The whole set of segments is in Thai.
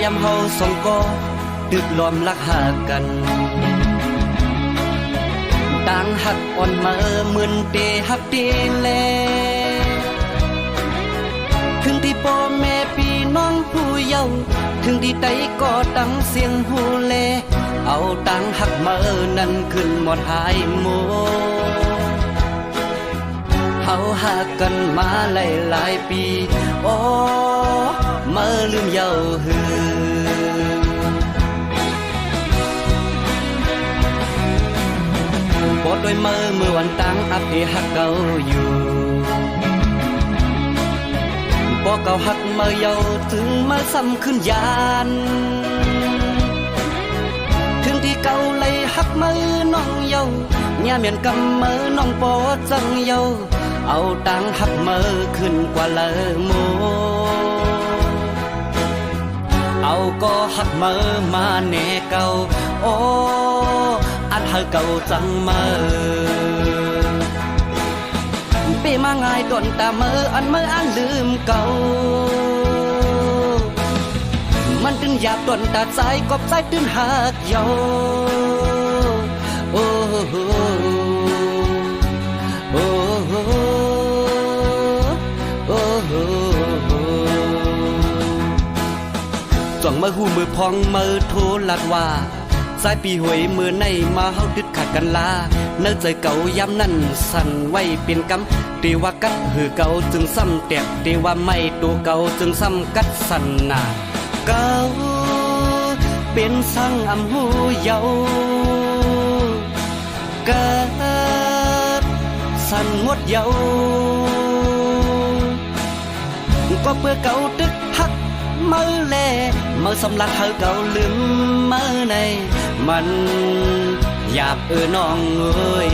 ยำเฮาสองก็ตึกล้อมรักหากันต่างหักอ่อนมาเหมือนเตหักเตแลถึงที่พ่อแม่พี่น้องผู้เยาว์ถึงที่ใดก็ตั้งเสียงฮูแลเอาต่างหักมานั้นขึ้นหมดหายโมเฮาหากันมาหลายปีโอ้มาลืมเยาหือปอดด้วยมือวันต่างอักที่หักเก่าอยู่ปอเก่าหักมาเยาถึงมาซ้ำขึ้นยานถึงที่เก่าเลยหักมือน้องเยาเนี่ยเหมือนกำมือน้องปอจังเยาเอาตังหักมือขึ้นกว่าเลอโมเอาก็หักมือมาแน่เก่าโอ้อันหักเก่าจังมือเปมาง่ายต้นตามืออันมืออันลืมเก่ามันตึงหยาบต้นตาใจกบใจตึงหักเยาโอ้โอ้จ่องมือหูมือพองมือโทลัดว่าสายปีหวยมือในมาเฮาดึดขาดกันลาเนื้อใจเก่ายามนั้นสั่นไว้เป็นกำตีว่ากัดหือเก่าจึงซ้ำแตกตีว่าไม่ตัวเก่าจึงซ้ำกัดสั่นนาเก่าเป็นสังอำหูเยาเกิดสั่นงดเยาก็เพื่อเก่าตึกหักมือแลมือสำลักเธอเก่าลืมมือในมันหยาบน้องเอ้ย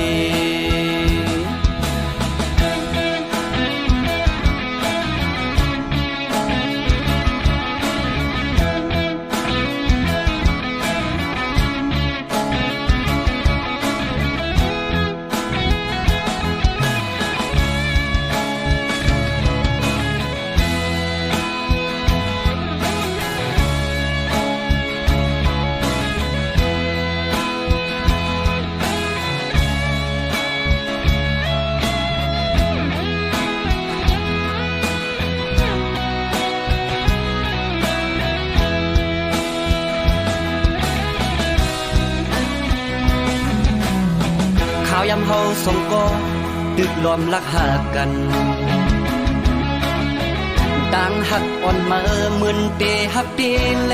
ข้าวยำเฮาสองก็ตึกล้อมรักหากันต่างหักอ่อนมาเหมือนเตหักเตแล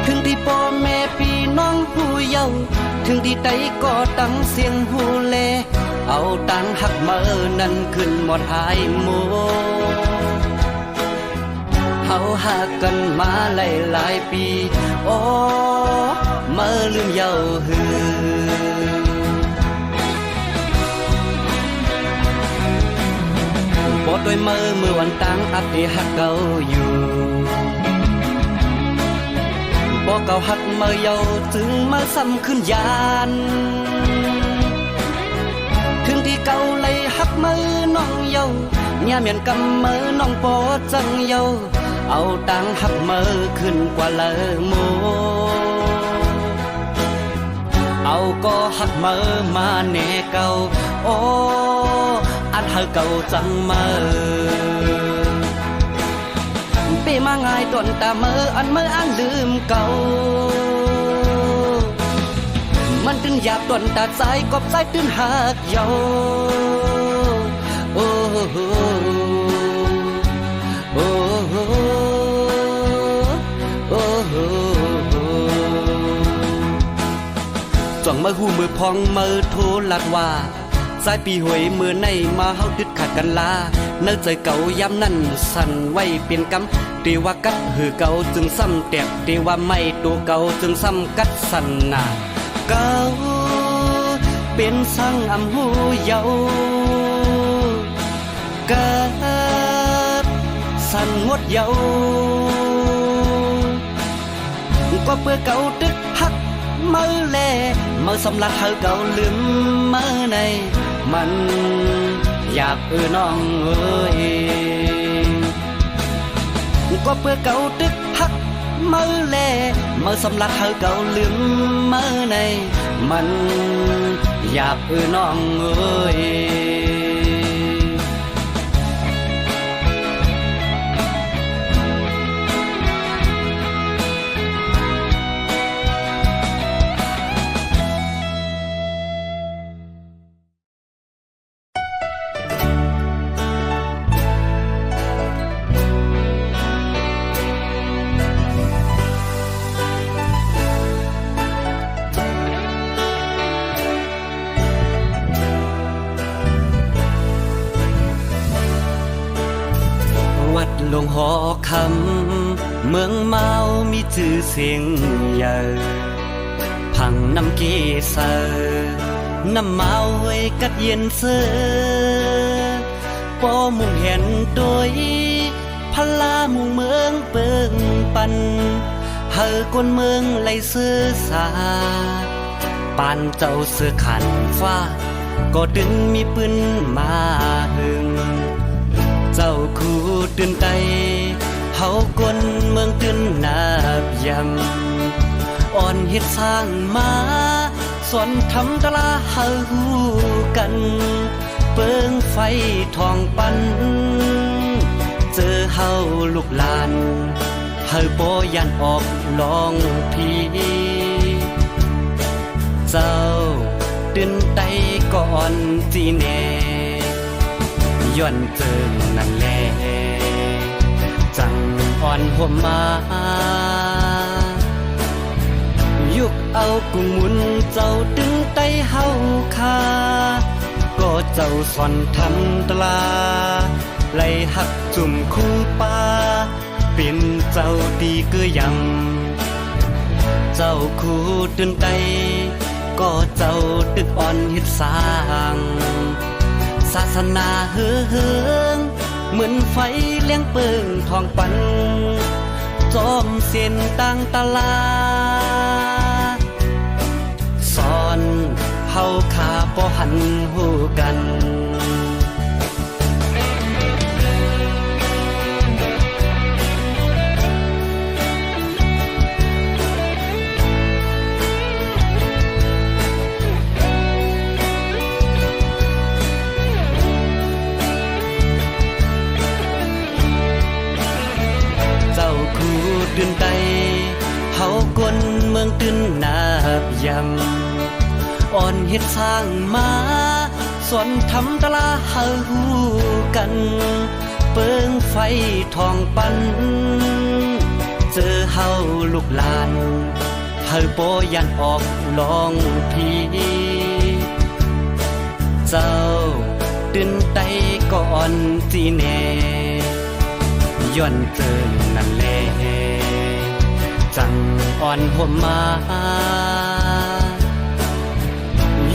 ถึงที่พ่อแม่พี่น้องผู้เยาว์ถึงที่ใดก็ตั้งเสียงฮูแลเอาต่างหักมานั้นขึ้นหมดหายโมเฮาหากันมาหลายปีโอ้มาลืมเยาหือปอดด้วยมือวันต่างอักที่หักเก่าอยู่ปอเก่าหักมาเยาถึงมาซ้ำขึ้นยานถึงที่เก่าเลยหักมือน้องเยาเนี่ยเหมือนกำมือน้องปอจังเยาเอาตังหักมือขึ้นกว่าเลอโมเอาก็หักมือมาแน่เก่าโอ้อันหักเก่าจังมือเปมาง่ายต้นตามืออันมืออันลืมเก่ามันตึงหยาบต้นตาใจกบใจตึงหักเยาโอ้โอ้จ่องมือหูมือพองมือโทลัดว่าสายปีหวยมือในมาเฮาดึดขาดกันลาเนื้อใจเก่ายามนั้นสั่นไว้เป็นกำตีว่ากัดหือเก่าจึงซ้ำแตกตีว่าไม่ตัวเก่าจึงซ้ำกัดสั่นนาเก่าเป็นสังอำหูเยาเกิดสั่นงดเยาก็เพื่อเก่าตึกหักมือแลมือสำลักเธอเก่าลืมมือในมันหยาบน้องเอ้ย ก็เพื่อเก่าตึกพักมือแลมือสำลักเธอเก่าลืมมือในมันหยาบน้องเอ้ยหลวงหอคำเมืองเมามีชื่อเสียงใหญ่พังน้ำเกษรน้ำเมาไว้กัดเย็นเสือปอมุ่งเห็นโดยพลามุ่งเมืองเปิงปันเฮอกวนเมืองไหลเสือสาปานเจ้าเสือขันฟ้าก็ดึงมีปืนมาหึงเจ้าคู่ตื่นใจเฮากนเมืองตื่นนาบยำอ่อนเฮ็ดสร้างมาสวนทำตลาเฮาฮู้กันเปิงไฟทองปันเจอเฮาลูกหลานเฮาบ่ยันออกลองพีเจ้าตื่นใจก่อนจีแน่ย้อนเจิงนั่นแหละจังอ่อนห่มมายุกเอากุ้งมุนเจ้าดึงไตเฮาคาก็เจ้าสอนทำตลาไล่หักจุ่มคู่ป่าเป็นเจ้าดีเกือยำเจ้าคู่ตื่นไตก็เจ้าตึกอ่อนเฮ็ดสร้างศาสนาเฮืองเหมือนไฟเลี้ยงเปิงทองปันจอมเส้นต่างตลาสอนเฮาขาบ่หันหูกันตื่นใจเฮากนเมืองตื่นนาบยำอ่อนเฮ็ดสร้างมาสวนทำตลาเฮาฮู้กันเปิงไฟทองปันเจอเฮาลูกหลานเฮาบ่ยันออกลองพีเจ้าตื่นใจก่อนจีแน่ย้อนเจิงนั่นแหละจังอ่อนห่มมา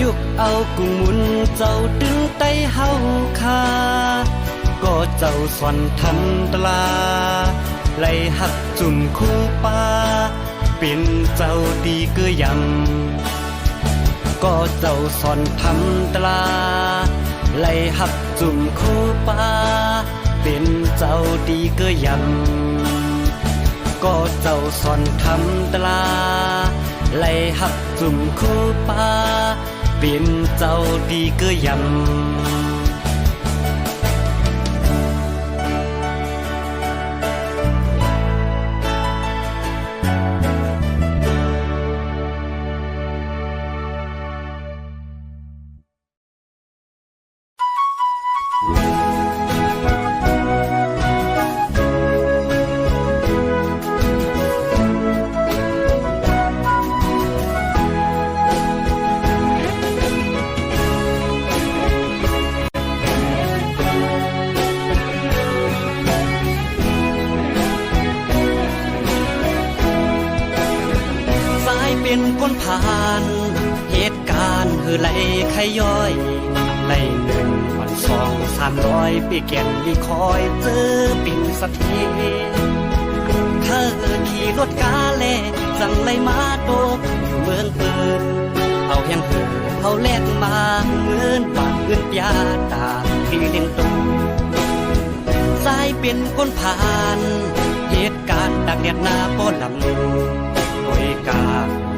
ยุกเอากุ้งมุนเจ้าดึงไตเฮาคาก็เจ้าสอนทำตลาไล่หักจุ่มคู่ป่าเป็นเจ้าดีเกือยำก็เจ้าสอนทำตลาไล่หักจุ่มคู่ป่าเป็นเจ้าดีเกือยำก็เจ้าสอนทำตลาไล่หักจุ่มคู่ป่าเป็นเจ้าดีเกือยำเป็นคนผ่านเหตุการณ์คือไหลขย้อยไหล1 วัน 2 300ปีแก่นดีคอยเจอปิ่นสักทีเธอขี่รถกาแลจังไหลมาโดกอยู่เมืองเปิดเอาแห่งเอาแลกมาเหมือนบางเงินยาตาที่เลี้ยงตูสายเป็นคนผ่านเห ตุการณ์ตักแดดหน้าป้อนลำโอยกา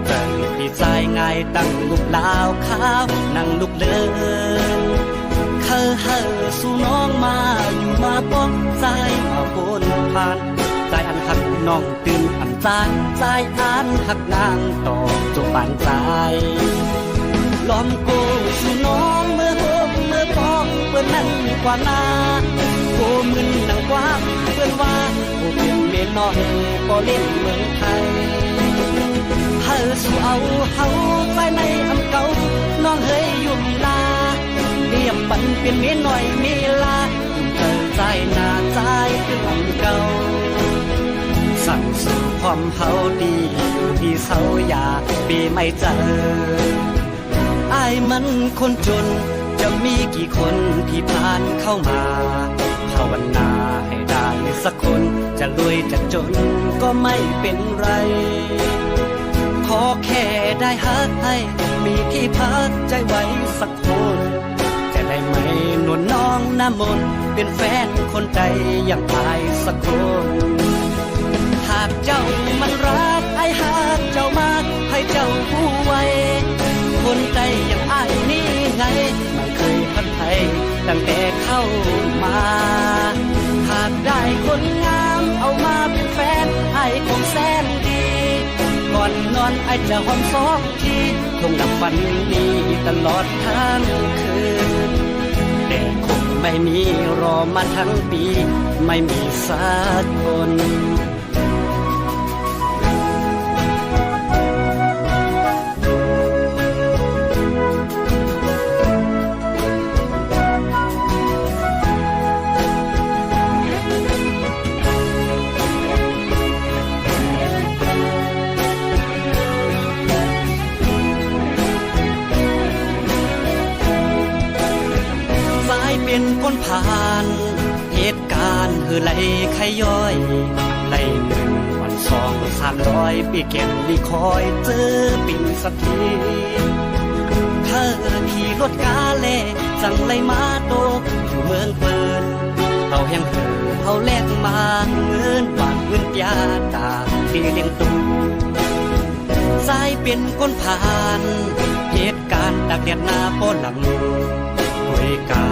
เจอพี่ชายง่ายตั้งลูกลาวขาวนั่งลูกเลินเฮอสู่น้องมาอยู่มาป้องใจมาบนผ่านใจอันหักน้องตื่นอันจานใจอันหักนางต่อจงปานใจล้อมโกสู่น้องเมื่อโฮมเมื่อพองเปื้อนนั่งกว่านาโกมึนนังกว้างเปื้อนว่าโกเป็นเมียน้อยก็เล่นเมืองไทยเฮอสู่เอาเฮาใจในอำเก่าน้องเฮยอยู่มีลาเรียบปันเป็นเมียน้อยมีลาเธอใจหน้าใจคืออำเก่าสั่งสู่ความเฮาดีอยู่ที่เสาอยากปีไม่เจออายมันคนจนจะมีกี่คนที่ผ่านเข้ามาภาวนาให้ได้สักคนจะรวยจะจนก็ไม่เป็นไรขอแค่ได้ฮักให้มีที่พักใจไว้สักคนจะได้ไหมนวลน้องน้ำมนต์เป็นแฟนคนใจอย่างอายสักคนหากเจ้ามันรักไอ้หากเจ้ามากให้เจ้าผู้ไว้คนใจอย่างอ้ายนี่ไงไม่เคยพัดไทยตั้งแต่เข้ามาหากได้คนงามเอามาเป็นแฟนไอ้คงแสนดีก่อนนอนไอ้จะหอมสองทีคงดับฝันนี้ตลอดทั้งคืนแต่คงไม่มีรอมาทั้งปีไม่มีสักคนเป็นคนผ่านเหตุการณ์คือไหลไขย้อยไหลหนึ่งวันสอง300ปีเก็บลีคอยเจอปิ่นสักทีเธอขี่รถกาเล่จังไรมาโตอยู่เมืองเปินเอาแห่งเอาแลกมาเงินบาทเงินยาตาที่เลี้ยงตูสายเป็นคนผ่านเหตุการณ์ตักแดดหน้าป้อนลำโอยกา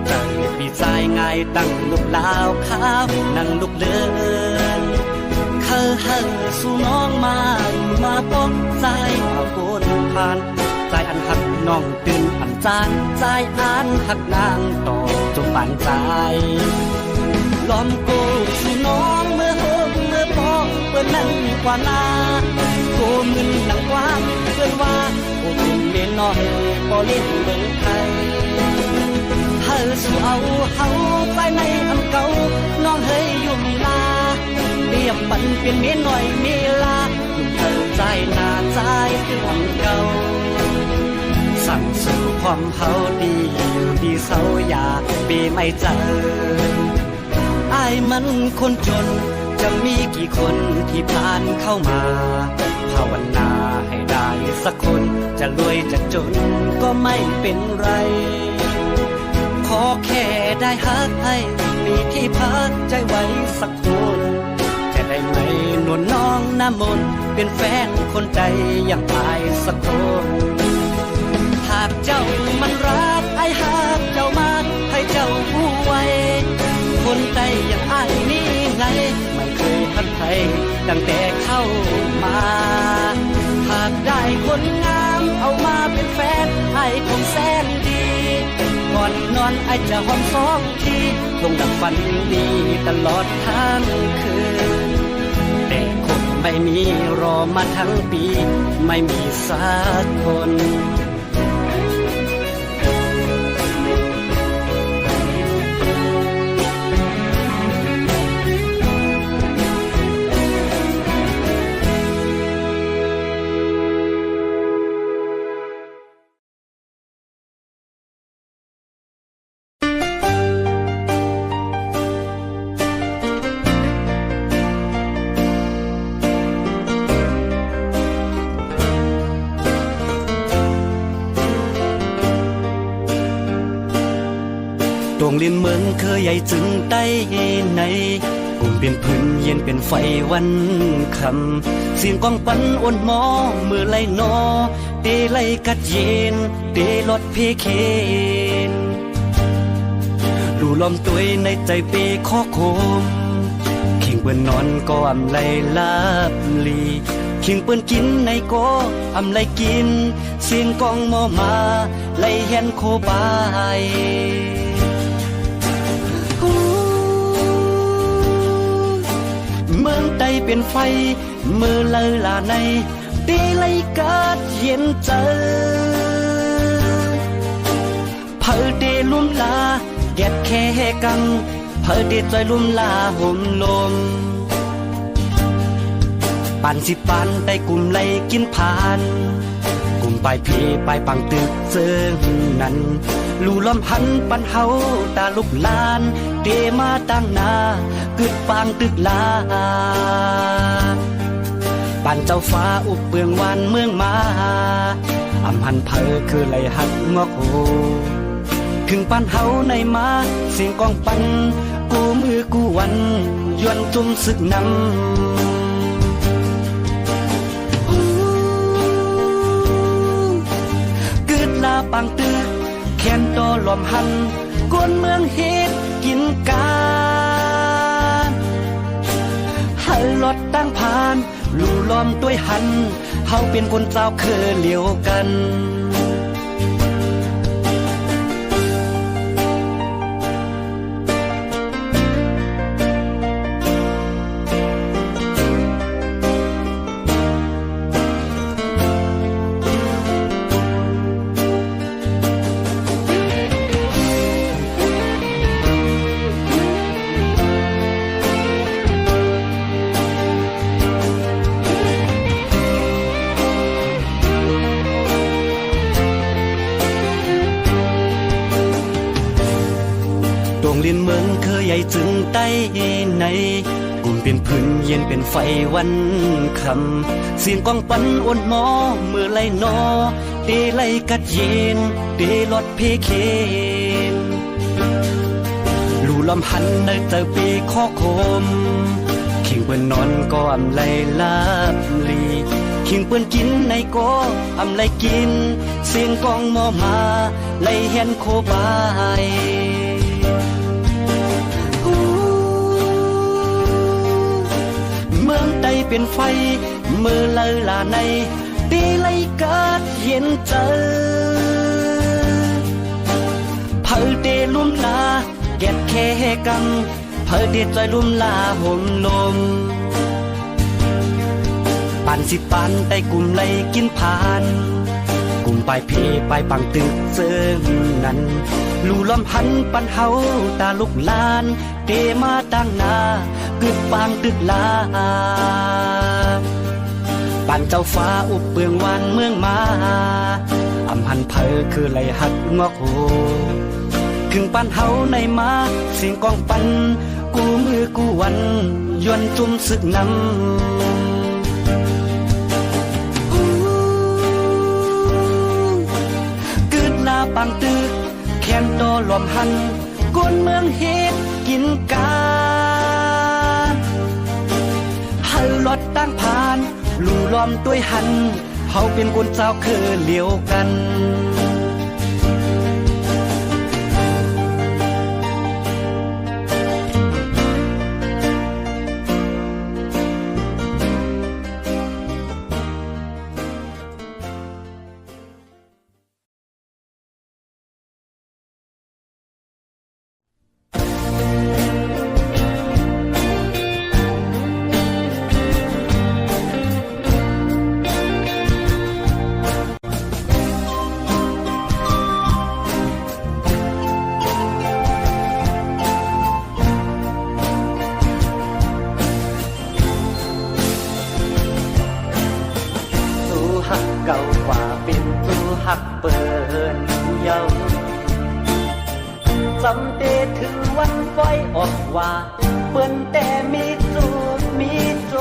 ใจพี่ชายง่ายตั้งลูกลาวขาวนั่งลูกเลินเฮอสู่น้องมาอยู่มาป้องใจมาบนผ่านใจอันหักน้องตื่นอันจานใจอันหักนางต่อจงปานใจล้อมโกสู่น้องเมื่อโฮมเมื่อพองเปื้อนนั่งกว่านาโกมึนนังกว้างเปื้อนว่าโกเป็นเมียน้อยก็เล่นเมืองไทยเฮอสู่เอาเฮาใจในอำเก่าน้องเฮยอยู่มีลาเรียบปันเป็นเมียน้อยมีลาเธอใจหน้าใจคืออำเก่าสั่งสู่ความเฮาดีอยู่ที่เสาอยากปีไม่เจออายมันคนจนจะมีกี่คนที่ผ่านเข้ามาภาวนาให้ได้สักคนจะรวยจะจนก็ไม่เป็นไรขอแค่ได้ฮักให้มีที่พักใจไว้สักคนจะได้ไหมนวลน้องน้ำมนต์เป็นแฟนคนใจอย่างอายสักคนหากเจ้ามันรักไอ้หากเจ้ามากให้เจ้าผู้ไว้คนใจอย่างอ้ายนี่ไงไม่เคยพัดไทยตั้งแต่เข้ามาหากได้คนงามเอามาเป็นแฟนไอ้คงแสนดีก่อนนอนไอ้จะหอมสองทีคงดับฝันนี้ตลอดทั้งคืนแต่คงไม่มีรอมาทั้งปีไม่มีสักคน ตรงลินเมืองเคยใหญ่จึงได้ใน กลุ่มเป็นพื้นเย็นเป็นไฟวันคำเสียงกองปันอ่อนหมอมือไล่นอเตไล่กัดเย็นเตลดเพเคนดูลมตัวในใจเปข้อโคมเข่งเปิ้นนอนก็อำไลลาบลีเข่งเปิ้นกินในก็อำไลกินเสียงกองมอมาไล่เห็นโคบายเมืองใดเป็นไฟมือเลอลาในตีไลกาดเย็นเจอเพอเดลุ่มลาแกดแค่กังเพอเดจอยลุ่มลาห่มลมปานสิปานได้กลุ่มไลกินผ่านกลุ่มปลายเพปลายปังตึกเซิงนั้นลู่ล้อมหันปันเฮาตาลุกลานเตมาตั้งนากึดปางตึกลาปานเจ้าฟ้าอุบเปืองวานเมืองมาอำหันเพอคือไหลหักงอกโหถึงปันเฮาในมาเสียงกองปันกูมือกูวันยวนจุ่มศึกนำลาปังตึกแขนโตลมหันกวนเมืองเฮ็ดกินกานหันรถตั้งผ่านลู่ล้อมด้วยหันเฮาเป็นคนเจ้าเคยเลี้ยวกันลินเมืองเคยใหญ่จึงใต้ในกลุ่มเป็นพื้นเย็นเป็นไฟวันคำเสียงกองปันอ่อนหมอมือไล่นอเตไล่กัดเย็นเตลดเพเคนลู่ลำหันในเจอปีข้อโคมเข่งเปิ้นนอนก็อำไลลาบลีเข่งเปิ้นกินในก็อำไลกินเสียงกองมอมาไล่เห็นโคบายเมืองใดเป็นไฟมือเลอลาในตีไลกาดเย็นเจอเพอเดลุ่มลาแกดแค่กังเพอเดจอยลุ่มลาห่มลมปานสิปานได้กลุ่มไลกินผ่านกลุ่มปลายเพปลายปังตึกเซิงนั้นลู่ล้อมหันปันเฮาตาลุกลานเตมาตั้งนากึดปางตึกลาปันเจ้าฟ้าอุบเปืองวานเมืองมาอำหันเพอคือไหลหักงอกโหถึงปันเฮาในมาเสียงกองปันกูมือกูวันยวนจุ่มศึกนำปังตึกแขนโตลมหันกวนเมืองเฮ็ดกินกานหันรถตั้งผ่านลู่ล้อมด้วยหันเฮาเป็นคนเจ้าเคยเลี้ยวกันเก่ากว่าเป็นตัวหักเปินเยาจำเตถึงวันปล่อยออกว่าเปิ้นแต่มีจูมีโจ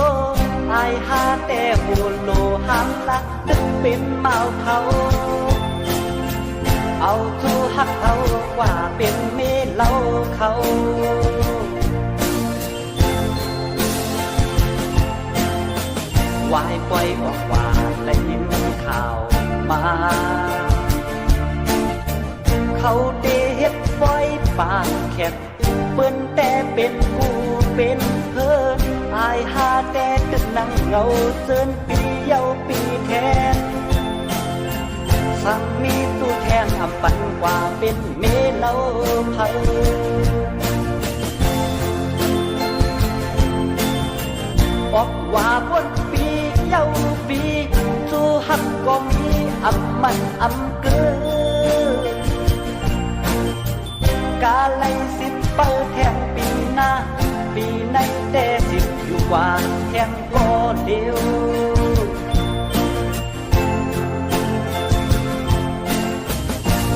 อายหาแต่หูโลหังละตึกเป็นเมาเขาเอาจูหักเอากว่าเป็นเมเล่าเขา วายปล่อยออกว่าและยินข่าวมาเขาได้เฮ็ดปล่อยปากแคบเปิ้นแต่เป็นผู้เป็นเพิ่นอายหาแต่ตึกนั่งเงาเซินปีเยาปีแทนสั่งมีตู้แทนอำปันกว่าเป็นเมเล่าเผาออกว่าบนปีเยาปีสู้หักก็มีอำมันอำเกินกาไลสิบเปิดแทงปีหน้าปีในแต่สิบอยู่ว่าแทงก็เดียว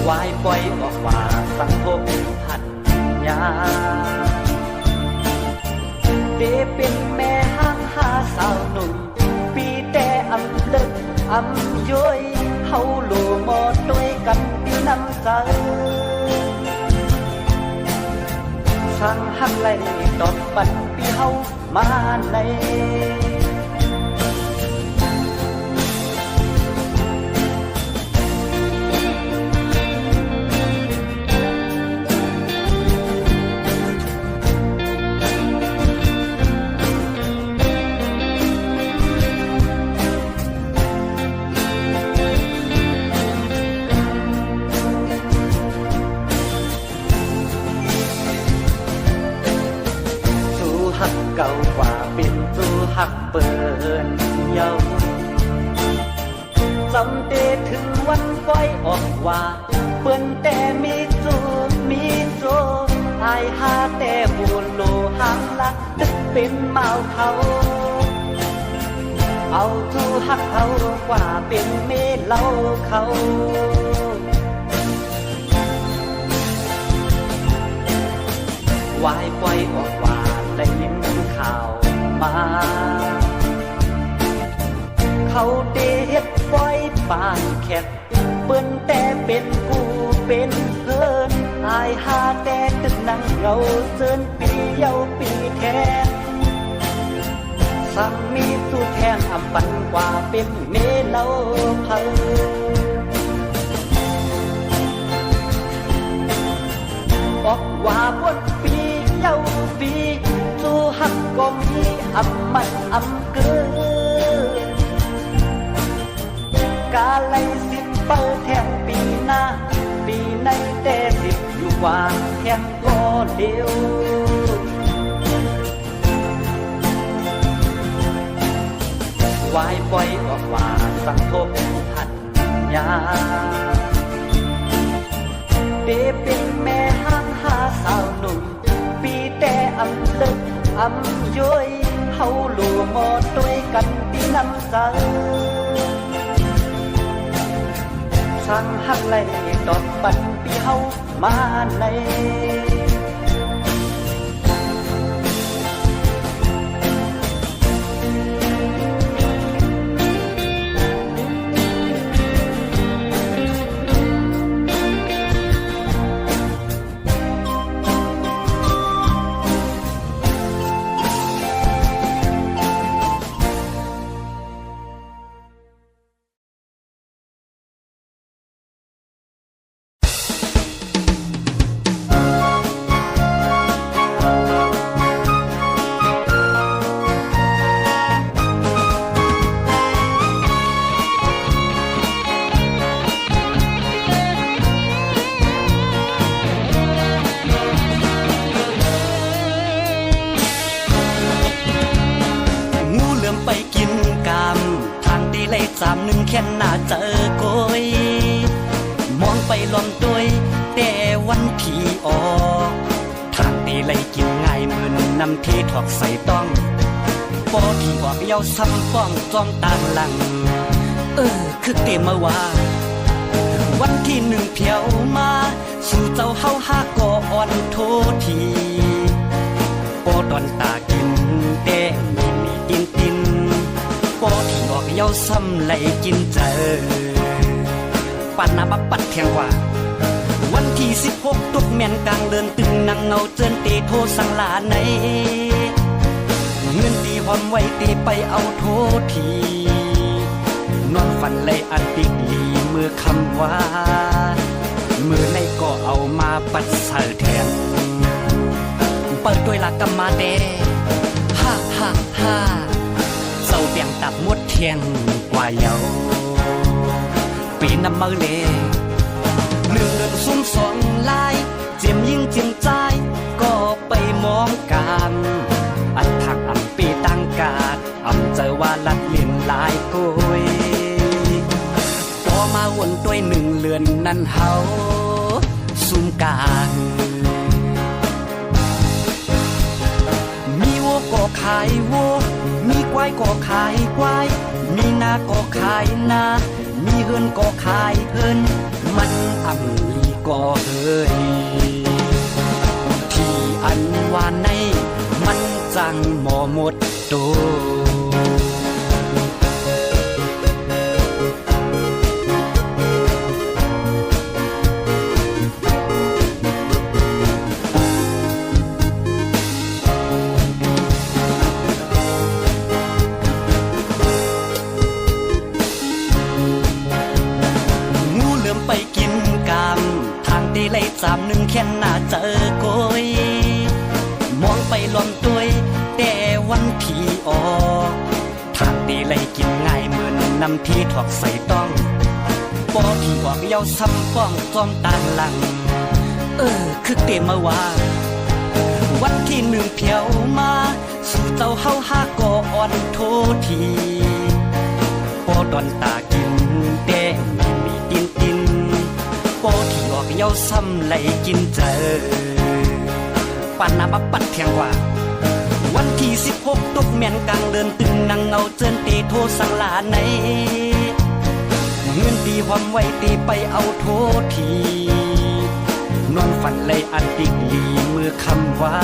วายปล่อยออกว่าสังคมหันยาเดเป็นแม่ห้างหาสาวหนุ่มปีแต่อำเลิกอำย้อยเฮาโลมอด้วยกันที่น้ำใจสั่งหักไหลดอกปันปีเฮามาในเก่ากว่าเป็นสู้หักเปินเยาจำเตถึงวันปล่อยออกว่าเปิ้นแต่มีจูมีโจอายหาแต่บุญโลหังลักตึกเป็นเมาเขาเอาจูหักเขากว่าเป็นเมเล่าเขาวายปล่อยออกว่าได้ยินข่าวมาเขาได้เฮ็ดปล่อยปากแคบเปิ้นแต่เป็นผู้เป็นเพิ่นอายหาแต่ตึกนั่งเงาเซินปีเยาปีแทนสั่งมีสู้แทนอำปันกว่าเป็นเมเล่าเผาบอกว่าบนปีเยาปีสู้หักก็มีอำมันอำเกินกาไลสิบเปิดแทงปีหน้าปีในแต่สิบอยู่ว่าแทงก็เดียววายปล่อยออกว่าสังคมหันยาเดเป็นแม่ห้างหาสาวหนุ่มปีแต่อำเลิกอำย้อยเฮาโลมอด้วยกันที่น้ำใจสั่งหักไหลดอกปันปีเฮามาในแค่หน้าเจอโกยมองไปล้อมตัวแต่วันที่ออกทางตีไล่กินง่ายเหมือนน้ำเทถอกใส่ต้องปอที่ออกเย้าซ้ำป้องจ้องต่างหลังคือเตมาว่าวันที่หนึ่งเพียวมาสู่เจ้าเฮาหาก่ออ่อนโททีปอตอนตากินแต่มีตินปอที่ออกเย้าซ้ำไหลกินเจอปันนาบักปัดเทียงว่าวันที่16ตุกแม่นกลางเดินตึงนางเงาเจินเตโทสังลาใน เงินตีหอมไว้ตีไปเอาโทษทีนอนฝันเลยอันติดลีเมื่อคำว่ามือในก็เอามาปัดใส่แทนเปิดด้วยหลักกรรมาเดฮ่าฮ่าฮ่าเศร้าเบี่ยงตับมดเทียงกว่าเยาปีน้ำมือเลเรื่องเงินซุ่มสองลายเจียมยิ่งเจียมใจก็ไปมองกันอันทักอันปีตั้งกาดอำเจอว่าลัดเลียนลายกุยพอมาวนด้วยหนึ่งเลือนนั้นเฮาซุ่มกามีวัวก็ขายวัวมีควายก็ขายควายมีนาก็ขายนามีเฮือนก็ขายเฮือนมันอ่ำลีก็เฮ้ยที่อันว่าในมันจังหมอหมดโตไปกินกามทางตีไล่จามหนึ่งแค่หน้าเจอโกยมองไปล้อมตัวยแต่วันที่ออกทางตีไล่กินง่ายเหมือนนำที่ถอกใส่ต้องปอที่ออกเย้าซ้ำป้องจอมต่างหลังคือเตมาว่าวันที่หนึ่งเพียวมาสู่เจ้าเฮาหาก่ออ่อนโททีปอดอนตากินแต่มีตินตินโปที่ออกเย้าซ้ำไหลกินเจอปันนาบับปัดเทียงว่าวันที่16ตกแม่นกลางเดินตึงนั่งเงาเจินตีโทสังลาในเงินตีหอมไว้ตีไปเอาโทษทีนอนฝันเลยอันติกลีมือคำว่า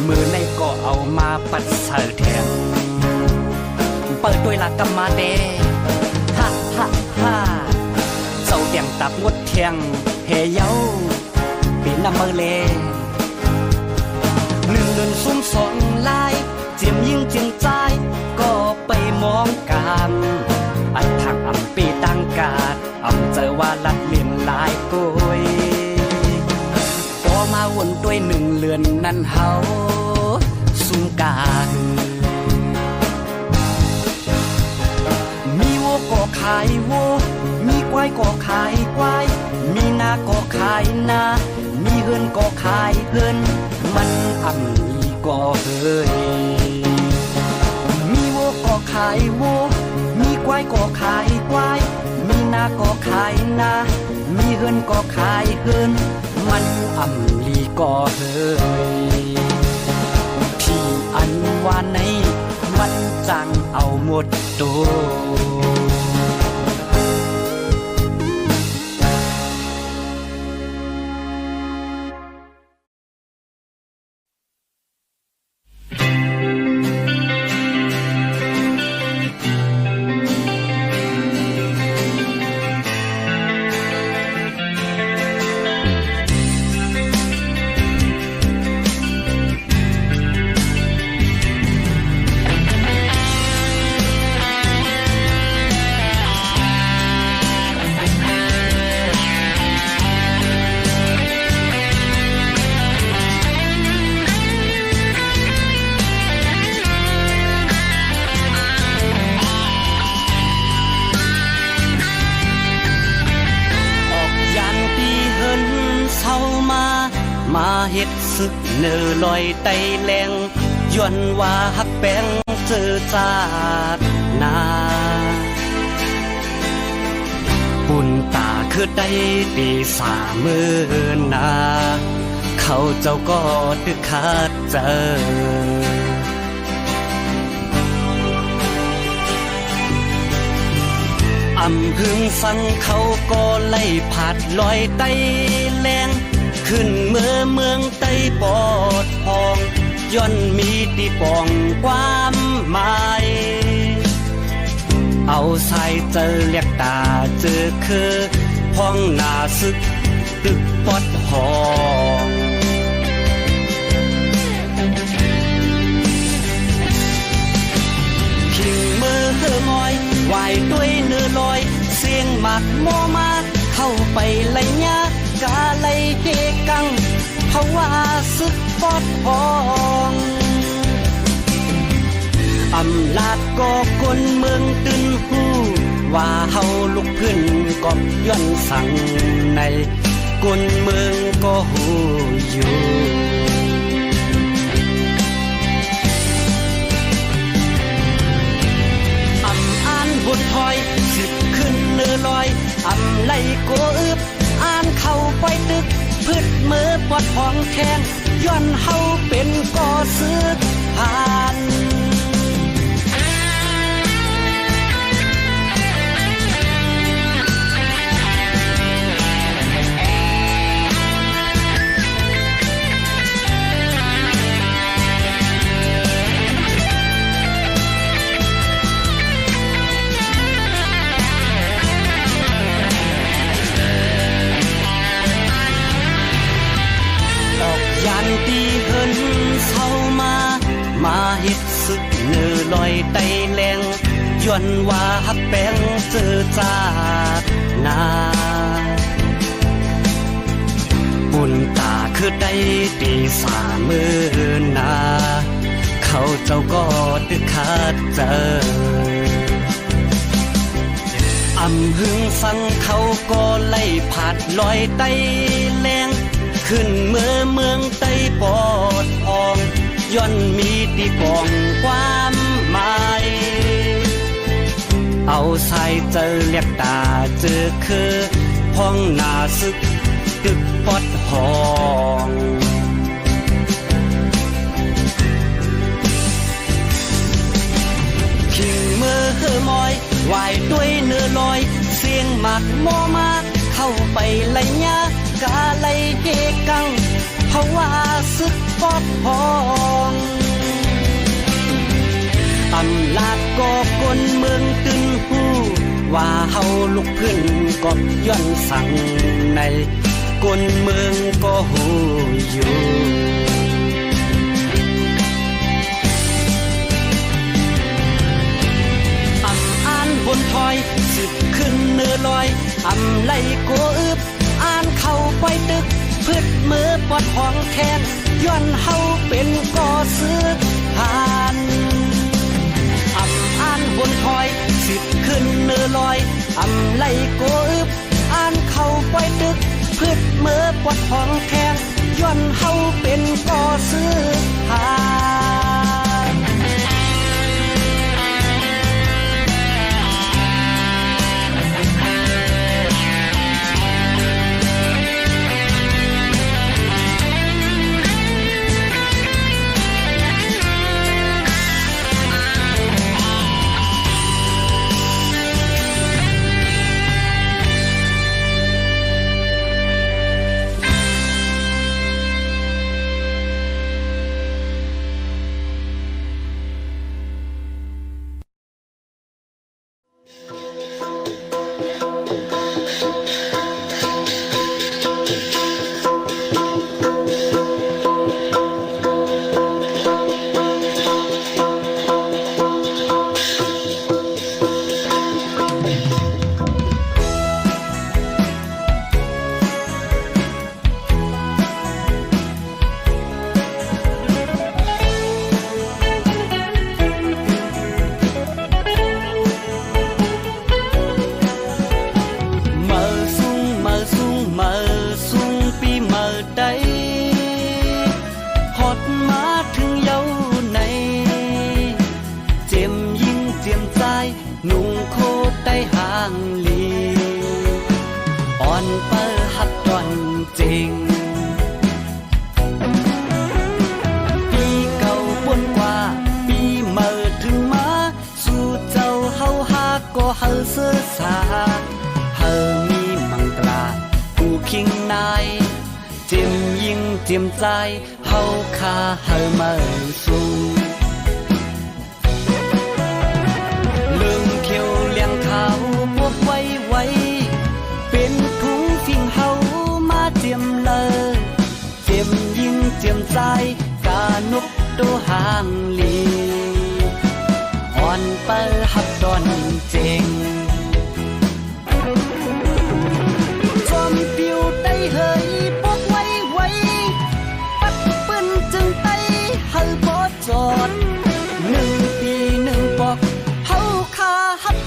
มือในก็เอามาปัดใส่แทนเปิดด้วยหลักกรรมาเดฮ่าฮ่าฮ่าเศร้าเดี่ยงตับงดเทียงเฮเย้าปีน้ำมือเลหนึ่งเดินซุ่มสองลายเจียมยิ่งเจียงใจก็ไปมองกันอันทางอ่ำปีตั้งกาดอ่ำเจอว่าลัดเลียนลายกุยพอมาวนด้วยหนึ่งเลือนนั้นเฮาซุ่มกามีวัวก็ขายวัวมีควายก็ขายควายมีนาก็ขายนามีเฮือนก็ขายเฮือนมันอ่ำลีก็เฮ้ยมีวัวก็ขายวัวมีควายก็ขายควายมีนาก็ขายนามีเฮือนก็ขายเฮือนมันอ่ำลีก็เฮ้ยที่อันว่าในมันจังเอาหมดตัว เฮ็ดสึกเนื้อลอยไตแรงย้อนว่าฮักแป้งเจอจาดนาปุ่นตาคือได้ตีสามือนาเขาเจ้าก็ตึกขาดเจออำพึงฟังเขาก็ไล่ผาดลอยไตแรงขึ้นเมื่อเมืองไตปอดพองย้อนมีตีปองความหมายเอาสายเจอเรียกตาเจอคือพ้องหน้าซึกตึกปอดหอง วายด้วยเนื้อลอยเสียงหมากโมมาเข้าไปไล่ยากาไล่เฮกังเพราะว่าสุดปอดพองอำลาดก็คนเมืองตื่นหูว่าเฮาลุกขึ้นกอบย้อนสั่งในคนเมืองก็หูอยู่อำอ่านบทถอยสิบขึ้นเนื้อลอยอำไล่ก็อึบอ่านเข้าไปตึกพืชมือปอดห้องแข้งย้อนเฮาเป็นก่อซึกผ่านยันตีเฮินเศร้ามาเฮ็ดสึกเนื้อลอยไตแรงย้อนว่าฮับแป้งเจอจากนาบุญตาคือได้ตีสามือนาเขาเจ้าก็ตึกขาดเจออำหึงฟังเขาก็ไล่ผาดลอยไตแรงขึ้นเมืองไต้ปอดอองย้อนมีตีกองความหมายเอาสายเจอเรียกตาเจอคือพ้องหน้าซึกตึกปอดห้องขิงมือมอยวายด้วยเนื้อลอยเสียงหมากโมมาเข้าไปไล่ยากาไล่เฮกังเพราะว่าสุดปอดพองอำลาดก็คนเมืองตื่นหูว่าเฮาลุกขึ้นกอบย้อนสั่งในคนเมืองก็หูอยู่อำอ่านบนถอยสิบขึ้นเนื้อลอยอำไล่ก็อึบอ่านเข้าไปตึกพืชมือปอดห้องแค้นย้อนเฮาเป็นก่อซึกผ่านอำอ่านบนถอยสิบขึ้นเนื้อลอยอำไล่ก็อึบอ่านเข้าไปตึกพืชมือปอดห้องแค้นย้อนเฮาเป็นก่อซึกผ่านเสื้อสาเฮอมีมังกลากูคิงนายจิมยิงจิมใจเฮาคาเฮอมาสูลืมเขียวเลี้ยงขาวพวกไว้เป็นถุงฟิงเฮามาเจียมเลยเจียมยิงเจียมใจกานุกตัวห่างลีอ่อนเปิลหับตอนเจง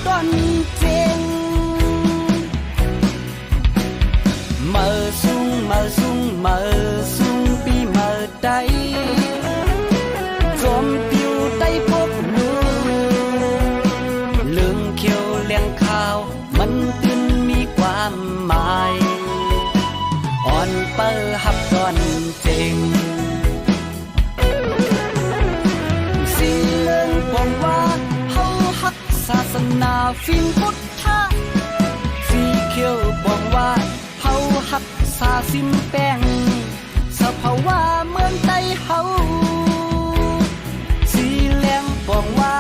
ตอนเจงเมื่อซุงเมื่อซุงเมื่อซุงปีเมื่อใดจมปิวได้พบลูเรื่องเขียวเลี้ยงข้าวมันตื่นมีความหมายอ่อนเปิดหับตอนเจงสิเรื่องบอกว่าเฮาฮักศาสนาฟินพุทธะสีเขียวบอกว่าเฮาฮักษาสิมแป้งสภาวะเมืองใต้เฮาสีแหลงบอกว่า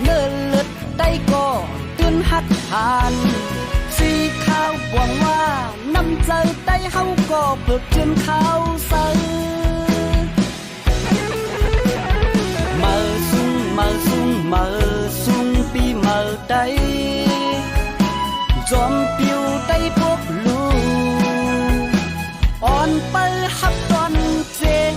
เนินเลิศได้ก็ตื่นหักทานสีขาวบอกว่าน้ำใจใต้เฮาก็เปิดจนข้าวใสมาซุงมาซุงมาซุงปีมาได้จอมปิวได้พบลูอ่อนไปหับตอนเจง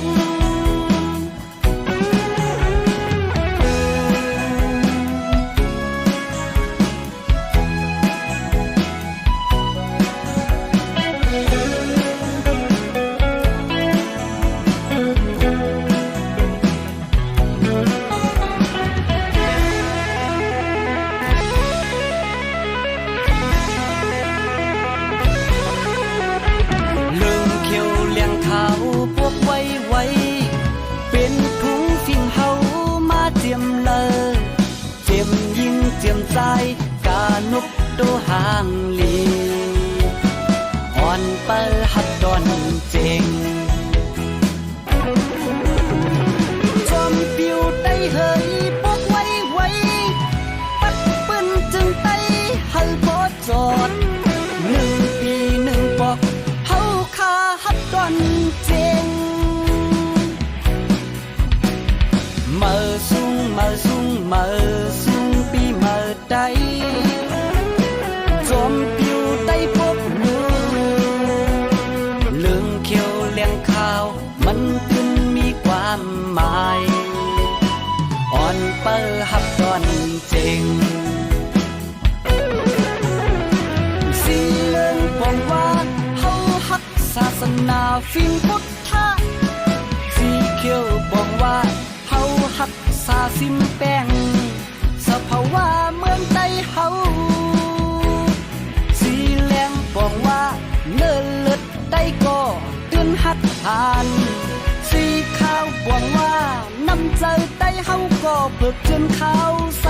เป็นถุงฟิงเฮามาเจียมเลยเจียมยิงเจียมใจกานุกโตหางลีอ่อนเปิดหัดตอนเจงจอมปิวได้เฮยปกไว้ไว้ปัดปืนจึงไต้เฮาพอจอด1 ปี 1 ปอกเฮาคาหัดตอนเจงเมื่อซุงเมื่อซุงเมื่อซุงปีเมื่อใดจอมปิวได้พบลูเรื่องเขียวเลี้ยงข้าวมันตื่นมีความหมายอ่อนเปิดหับตอนเจงสิเรื่องบอกว่าเฮาฮักศาสนาฟินพุทธะสีเขียวบอกว่าเฮาฮักษาสิมแป้งสภาวะเมืองใต้เฮาสีแหลงบอกว่าเนินเลิศได้ก็ตื่นหักทานสีขาวบอกว่าน้ำใจใต้เฮาก็เพิกจนข้าวใส